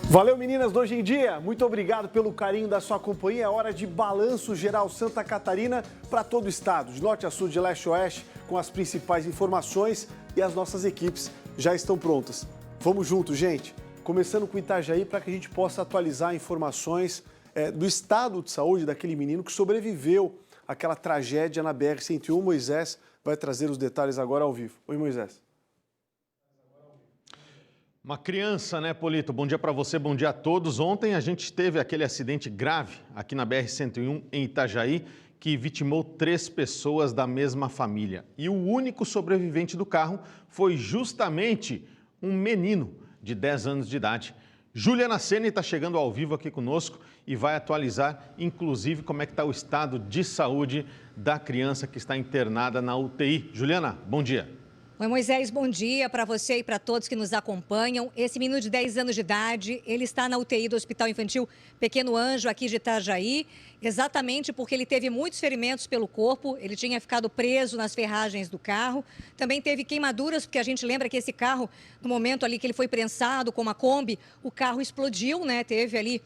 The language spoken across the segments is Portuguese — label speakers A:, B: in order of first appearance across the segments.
A: Valeu, meninas do Hoje em Dia. Muito obrigado pelo carinho da sua companhia. É hora de Balanço Geral Santa Catarina para todo o estado, de norte a sul, de leste a oeste, com as principais informações, e as nossas equipes já estão prontas. Vamos juntos, gente. Começando com Itajaí, para que a gente possa atualizar informações do estado de saúde daquele menino que sobreviveu àquela tragédia na BR-101. Moisés vai trazer os detalhes agora ao vivo. Oi, Moisés.
B: Uma criança, né, Polito? Bom dia para você, bom dia a todos. Ontem a gente teve aquele acidente grave aqui na BR-101 em Itajaí, que vitimou 3 pessoas da mesma família. E o único sobrevivente do carro foi justamente um menino de 10 anos de idade. Juliana Sene está chegando ao vivo aqui conosco e vai atualizar, inclusive, como é que está o estado de saúde da criança que está internada na UTI. Juliana, bom dia.
C: Oi, Moisés, bom dia para você e para todos que nos acompanham. Esse menino de 10 anos de idade, ele está na UTI do Hospital Infantil Pequeno Anjo, aqui de Itajaí, exatamente porque ele teve muitos ferimentos pelo corpo, ele tinha ficado preso nas ferragens do carro, também teve queimaduras, porque a gente lembra que esse carro, no momento ali que ele foi prensado com uma Kombi, o carro explodiu, né? Teve ali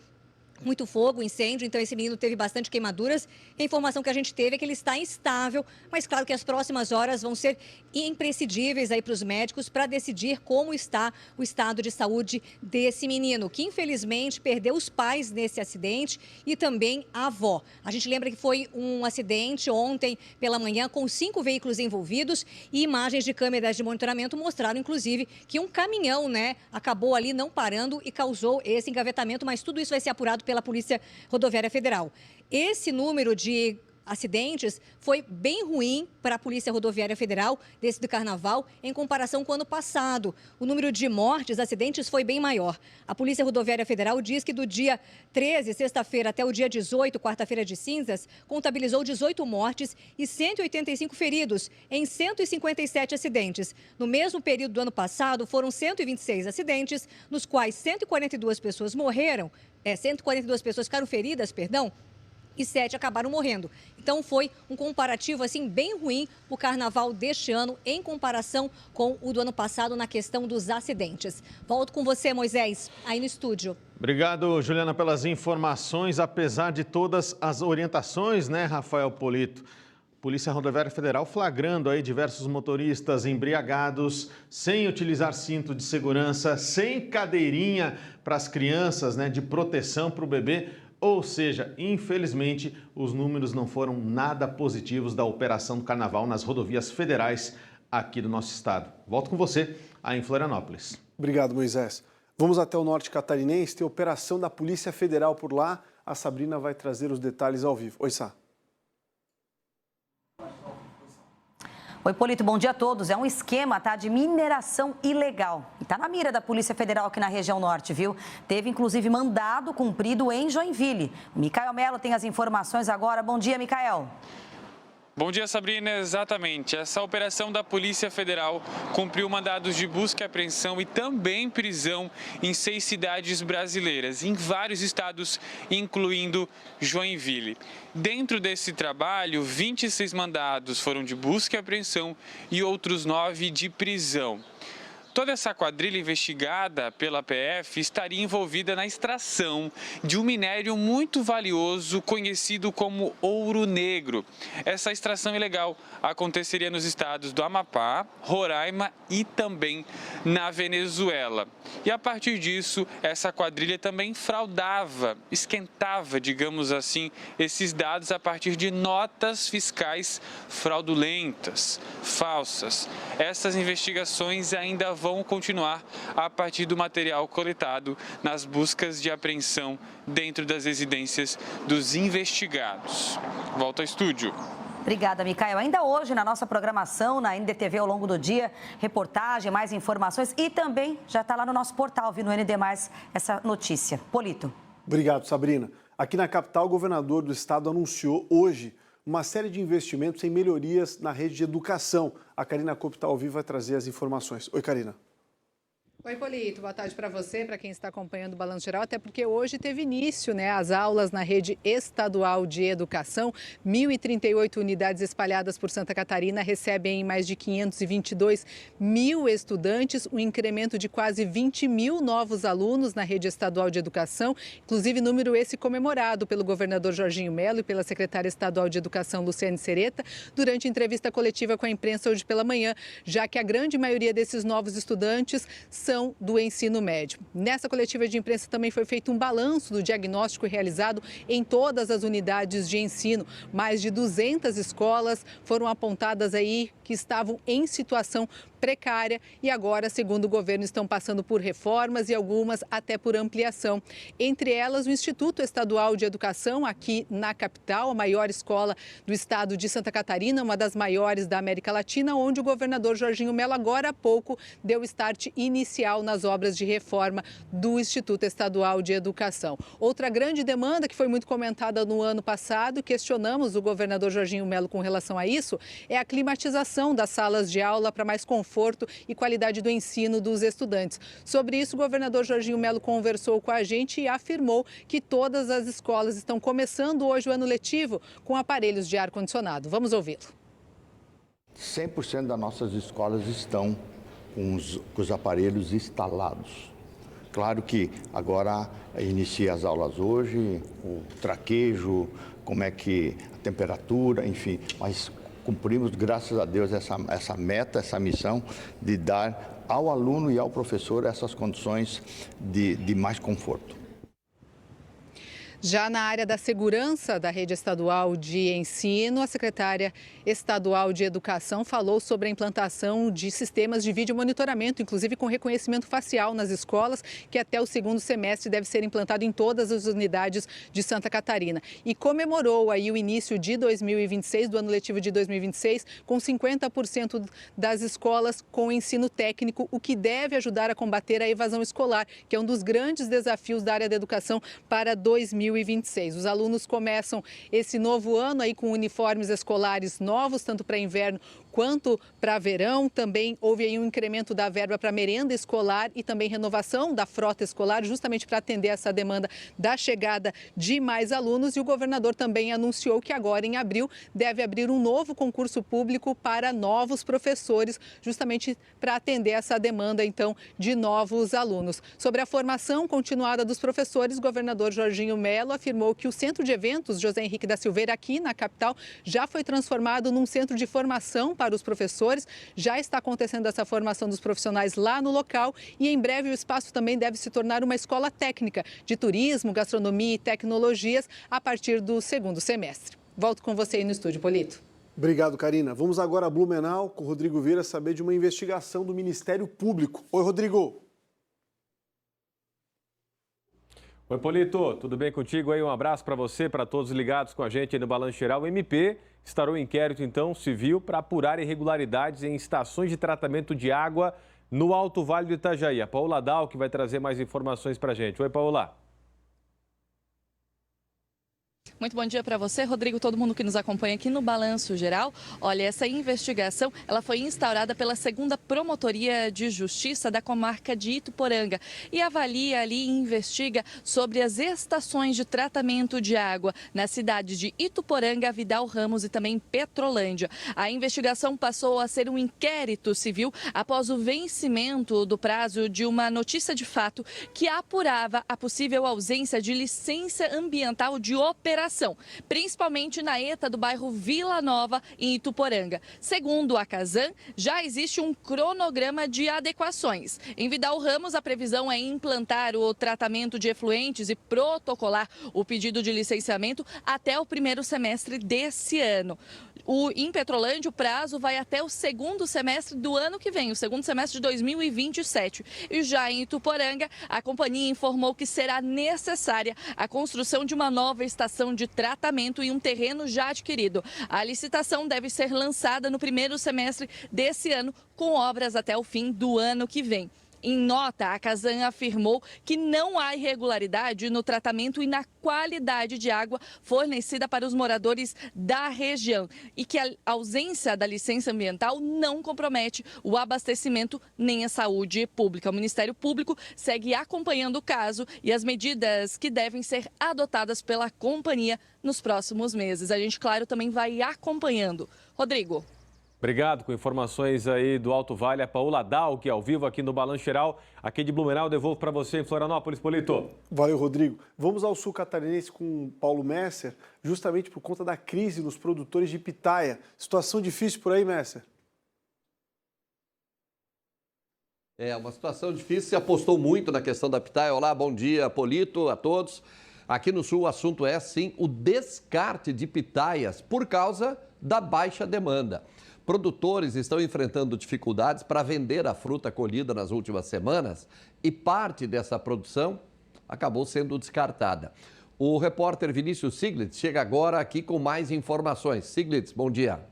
C: muito fogo, incêndio, então esse menino teve bastante queimaduras. A informação que a gente teve é que ele está instável, mas claro que as próximas horas vão ser imprescindíveis aí para os médicos para decidir como está o estado de saúde desse menino, que infelizmente perdeu os pais nesse acidente e também a avó. A gente lembra que foi um acidente ontem pela manhã com 5 veículos envolvidos e imagens de câmeras de monitoramento mostraram, inclusive, que um caminhão, né, acabou ali não parando e causou esse engavetamento, mas tudo isso vai ser apurado pela Polícia Rodoviária Federal. Esse número de acidentes foi bem ruim para a Polícia Rodoviária Federal, desse do Carnaval, em comparação com o ano passado. O número de mortes, acidentes, foi bem maior. A Polícia Rodoviária Federal diz que do dia 13, sexta-feira, até o dia 18, quarta-feira de cinzas, contabilizou 18 mortes e 185 feridos em 157 acidentes. No mesmo período do ano passado, foram 126 acidentes, nos quais 142 pessoas morreram, 142 pessoas ficaram feridas, e 7 acabaram morrendo. Então foi um comparativo assim bem ruim o carnaval deste ano em comparação com o do ano passado na questão dos acidentes. Volto com você, Moisés, aí no estúdio.
B: Obrigado, Juliana, pelas informações. Apesar de todas as orientações, né, Rafael Polito? Polícia Rodoviária Federal flagrando aí diversos motoristas embriagados, sem utilizar cinto de segurança, sem cadeirinha para as crianças, né, de proteção para o bebê. Ou seja, infelizmente, os números não foram nada positivos da operação do Carnaval nas rodovias federais aqui do nosso estado. Volto com você aí em Florianópolis.
A: Obrigado, Moisés. Vamos até o norte catarinense, tem operação da Polícia Federal por lá. A Sabrina vai trazer os detalhes ao vivo. Oi, Sá.
D: Oi, Polito, bom dia a todos. É um esquema, tá, de mineração ilegal. E tá na mira da Polícia Federal aqui na região norte, viu? Teve, inclusive, mandado cumprido em Joinville. Micael Melo tem as informações agora. Bom dia, Micael.
E: Bom dia, Sabrina. Exatamente. Essa operação da Polícia Federal cumpriu mandados de busca e apreensão e também prisão em 6 cidades brasileiras, em vários estados, incluindo Joinville. Dentro desse trabalho, 26 mandados foram de busca e apreensão e outros 9 de prisão. Toda essa quadrilha investigada pela PF estaria envolvida na extração de um minério muito valioso conhecido como ouro negro. Essa extração ilegal aconteceria nos estados do Amapá, Roraima e também na Venezuela. E a partir disso, essa quadrilha também fraudava, esquentava, digamos assim, esses dados a partir de notas fiscais fraudulentas, falsas. Essas investigações ainda vão continuar a partir do material coletado nas buscas de apreensão dentro das residências dos investigados. Volto ao estúdio.
D: Obrigada, Micael. Ainda hoje, na nossa programação, na NDTV, ao longo do dia, reportagem, mais informações e também já está lá no nosso portal, viu, no ND+, essa notícia. Polito.
A: Obrigado, Sabrina. Aqui na capital, o governador do estado anunciou hoje uma série de investimentos em melhorias na rede de educação. A Karina Coupe está ao vivo, vai trazer as informações. Oi, Karina.
F: Oi, Polito, boa tarde para você, para quem está acompanhando o Balanço Geral, até porque hoje teve início, as aulas na rede estadual de educação. 1.038 unidades espalhadas por Santa Catarina recebem mais de 522 mil estudantes, um incremento de quase 20 mil novos alunos na rede estadual de educação, inclusive número esse comemorado pelo governador Jorginho Mello e pela secretária estadual de educação, Luciane Sereta, durante entrevista coletiva com a imprensa hoje pela manhã, já que a grande maioria desses novos estudantes são do ensino médio. Nessa coletiva de imprensa também foi feito um balanço do diagnóstico realizado em todas as unidades de ensino. Mais de 200 escolas foram apontadas aí que estavam em situação precária e agora, segundo o governo, estão passando por reformas e algumas até por ampliação. Entre elas, o Instituto Estadual de Educação, aqui na capital, a maior escola do estado de Santa Catarina, uma das maiores da América Latina, onde o governador Jorginho Mello, agora há pouco, deu start inicial nas obras de reforma do Instituto Estadual de Educação. Outra grande demanda que foi muito comentada no ano passado, questionamos o governador Jorginho Mello com relação a isso, é a climatização das salas de aula para mais conforto e qualidade do ensino dos estudantes. Sobre isso, o governador Jorginho Mello conversou com a gente e afirmou que todas as escolas estão começando hoje o ano letivo com aparelhos de ar-condicionado. Vamos ouvi-lo.
G: 100% das nossas escolas estão com os aparelhos instalados. Claro que agora inicia as aulas hoje, o traquejo, como é que a temperatura, enfim, mas cumprimos, graças a Deus, essa meta, essa missão de dar ao aluno e ao professor essas condições de mais conforto.
F: Já na área da segurança da rede estadual de ensino, a secretária estadual de educação falou sobre a implantação de sistemas de vídeo monitoramento, inclusive com reconhecimento facial nas escolas, que até o segundo semestre deve ser implantado em todas as unidades de Santa Catarina. E comemorou aí o início de 2026, do ano letivo de 2026, com 50% das escolas com ensino técnico, o que deve ajudar a combater a evasão escolar, que é um dos grandes desafios da área da educação para 2026. Os alunos começam esse novo ano aí com uniformes escolares novos, tanto para inverno quanto para verão. Também houve aí um incremento da verba para merenda escolar e também renovação da frota escolar, justamente para atender essa demanda da chegada de mais alunos. E o governador também anunciou que agora, em abril, deve abrir um novo concurso público para novos professores, justamente para atender essa demanda, então, de novos alunos. Sobre a formação continuada dos professores, o governador Jorginho Mello afirmou que o Centro de Eventos José Henrique da Silveira, aqui na capital, já foi transformado num centro de formação para os professores. Já está acontecendo essa formação dos profissionais lá no local e em breve o espaço também deve se tornar uma escola técnica de turismo, gastronomia e tecnologias a partir do segundo semestre. Volto com você aí no estúdio, Polito.
A: Obrigado, Karina. Vamos agora a Blumenau com o Rodrigo Vieira saber de uma investigação do Ministério Público. Oi, Rodrigo.
H: Oi, Polito, tudo bem contigo aí? Um abraço para você, para todos ligados com a gente aí no Balanço Geral. O MP instaurou um inquérito, então, civil para apurar irregularidades em estações de tratamento de água no Alto Vale do Itajaí. A Paula Dal que vai trazer mais informações para a gente. Oi, Paula.
I: Muito bom dia para você, Rodrigo, todo mundo que nos acompanha aqui no Balanço Geral. Olha, essa investigação, ela foi instaurada pela 2ª Promotoria de Justiça da comarca de Ituporanga e avalia ali e investiga sobre as estações de tratamento de água nas cidades de Ituporanga, Vidal Ramos e também Petrolândia. A investigação passou a ser um inquérito civil após o vencimento do prazo de uma notícia de fato que apurava a possível ausência de licença ambiental de operação, principalmente na ETA do bairro Vila Nova, em Ituporanga. Segundo a Casan, já existe um cronograma de adequações. Em Vidal Ramos, a previsão é implantar o tratamento de efluentes e protocolar o pedido de licenciamento até o primeiro semestre desse ano. Em Petrolândia, o prazo vai até o segundo semestre do ano que vem, o segundo semestre de 2027. E já em Ituporanga, a companhia informou que será necessária a construção de uma nova estação de tratamento em um terreno já adquirido. A licitação deve ser lançada no primeiro semestre desse ano, com obras até o fim do ano que vem. Em nota, a Casan afirmou que não há irregularidade no tratamento e na qualidade de água fornecida para os moradores da região e que a ausência da licença ambiental não compromete o abastecimento nem a saúde pública. O Ministério Público segue acompanhando o caso e as medidas que devem ser adotadas pela companhia nos próximos meses. A gente, claro, também vai acompanhando. Rodrigo.
H: Obrigado. Com informações aí do Alto Vale, a Paula Dalk, ao vivo aqui no Balanço Geral. Aqui de Blumenau, devolvo para você em Florianópolis, Polito.
A: Valeu, Rodrigo. Vamos ao sul catarinense com o Paulo Messer, justamente por conta da crise nos produtores de pitaia. Situação difícil por aí, Messer?
J: É uma situação difícil, se apostou muito na questão da pitaia. Olá, bom dia, Polito, a todos. Aqui no sul o assunto é, sim, o descarte de pitaias por causa da baixa demanda. Produtores estão enfrentando dificuldades para vender a fruta colhida nas últimas semanas e parte dessa produção acabou sendo descartada. O repórter Vinícius Siglitz chega agora aqui com mais informações. Siglitz, bom dia.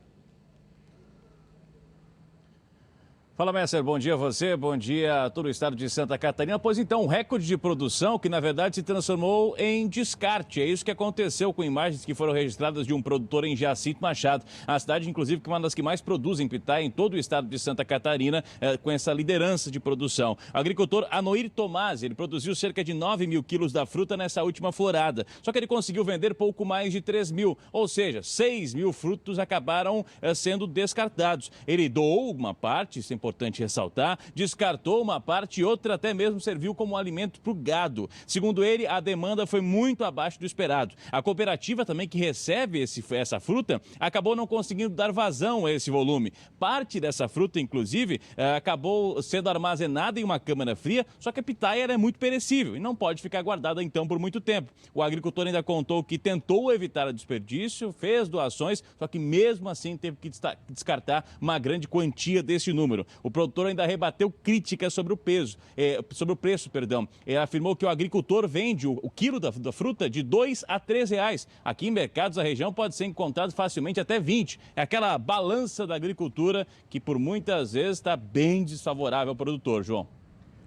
K: Fala, Messer, bom dia a você, bom dia a todo o estado de Santa Catarina. Pois então, um recorde de produção que na verdade se transformou em descarte. É isso que aconteceu com imagens que foram registradas de um produtor em Jacinto Machado. A cidade, inclusive, que é uma das que mais produzem pitaia em todo o estado de Santa Catarina, com essa liderança de produção. O agricultor Anoir Tomasi, ele produziu cerca de 9 mil quilos da fruta nessa última florada. Só que ele conseguiu vender pouco mais de 3 mil, ou seja, 6 mil frutos acabaram sendo descartados. Ele doou uma parte, isso é importante ressaltar, descartou uma parte e outra até mesmo serviu como alimento para o gado. Segundo ele, a demanda foi muito abaixo do esperado. A cooperativa também que recebe essa fruta acabou não conseguindo dar vazão a esse volume. Parte dessa fruta, inclusive, acabou sendo armazenada em uma câmara fria, só que a pitaia é muito perecível e não pode ficar guardada então por muito tempo. O agricultor ainda contou que tentou evitar o desperdício, fez doações, só que mesmo assim teve que descartar uma grande quantia desse número. O produtor ainda rebateu críticas sobre o preço. Ele afirmou que o agricultor vende o quilo da fruta de R$2 a R$3. Aqui em mercados da região pode ser encontrado facilmente até 20. É aquela balança da agricultura que por muitas vezes está bem desfavorável ao produtor, João.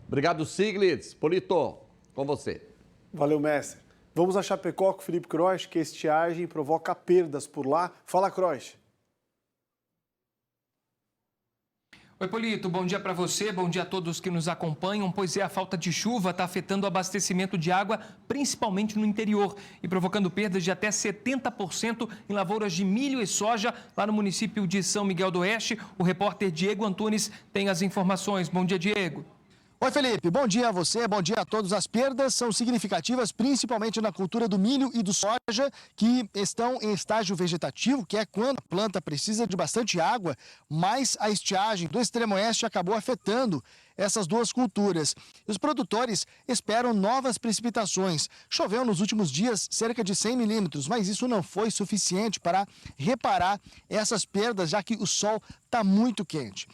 J: Obrigado, Siglitz. Polito, com você.
A: Valeu, mestre. Vamos a Chapecó com o Felipe Croix, que a estiagem provoca perdas por lá. Fala, Croix.
L: Oi, Polito, bom dia para você, bom dia a todos que nos acompanham. Pois é, a falta de chuva está afetando o abastecimento de água, principalmente no interior, e provocando perdas de até 70% em lavouras de milho e soja, lá no município de São Miguel do Oeste. O repórter Diego Antunes tem as informações. Bom dia, Diego.
M: Oi, Felipe, bom dia a você, bom dia a todos. As perdas são significativas, principalmente na cultura do milho e do soja, que estão em estágio vegetativo, que é quando a planta precisa de bastante água, mas a estiagem do extremo oeste acabou afetando essas duas culturas. Os produtores esperam novas precipitações. Choveu nos últimos dias cerca de 100 milímetros, mas isso não foi suficiente para reparar essas perdas, já que o sol está muito quente.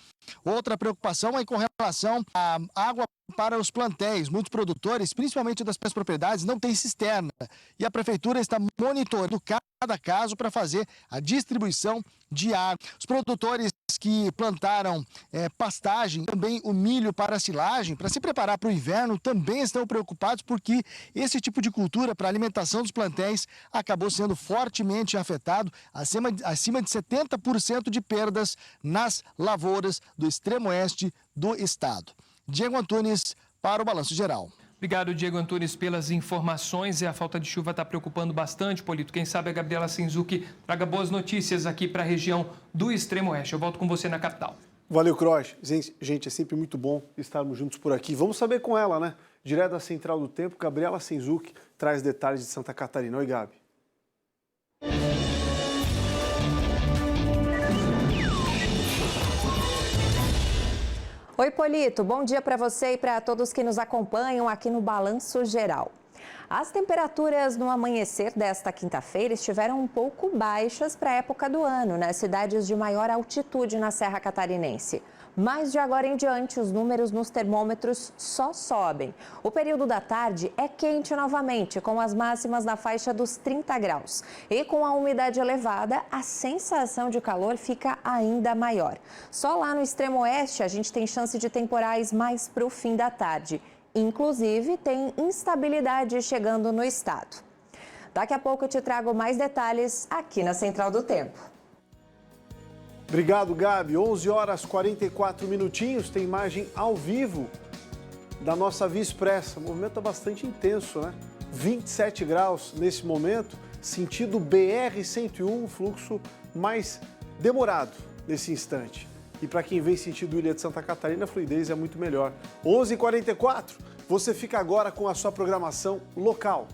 M: Outra preocupação é com relação à água para os plantéis. Muitos produtores, principalmente das pequenas propriedades, não têm cisterna. E a prefeitura está monitorando cada caso para fazer a distribuição de água. Os produtores que plantaram pastagem, também o milho para silagem, para se preparar para o inverno, também estão preocupados porque esse tipo de cultura para a alimentação dos plantéis acabou sendo fortemente afetado, acima de 70% de perdas nas lavouras do extremo oeste do estado. Diego Antunes para o Balanço Geral.
L: Obrigado, Diego Antunes, pelas informações. A falta de chuva está preocupando bastante, Polito. Quem sabe a Gabriela Senzuki traga boas notícias aqui para a região do extremo oeste. Eu volto com você na capital.
A: Valeu, Croix. Gente, é sempre muito bom estarmos juntos por aqui. Vamos saber com ela, né? Direto da Central do Tempo, Gabriela Senzuki traz detalhes de Santa Catarina. Oi, Gabi.
N: Oi, Polito. Bom dia para você e para todos que nos acompanham aqui no Balanço Geral. As temperaturas no amanhecer desta quinta-feira estiveram um pouco baixas para a época do ano, nas cidades de maior altitude na Serra Catarinense. mas de agora em diante os números nos termômetros só sobem. O período da tarde é quente novamente, com as máximas na faixa dos 30 graus. E com a umidade elevada, a sensação de calor fica ainda maior. Só lá no extremo oeste a gente tem chance de temporais mais para o fim da tarde. Inclusive, tem instabilidade chegando no estado. Daqui a pouco eu te trago mais detalhes aqui na Central do Tempo.
A: Obrigado, Gabi. 11 horas 44 minutinhos, tem imagem ao vivo da nossa Via Expressa. O movimento está bastante intenso, né? 27 graus nesse momento, sentido BR-101, fluxo mais demorado nesse instante. E para quem vem sentido Ilha de Santa Catarina, a fluidez é muito melhor. 11h44, você fica agora com a sua programação local.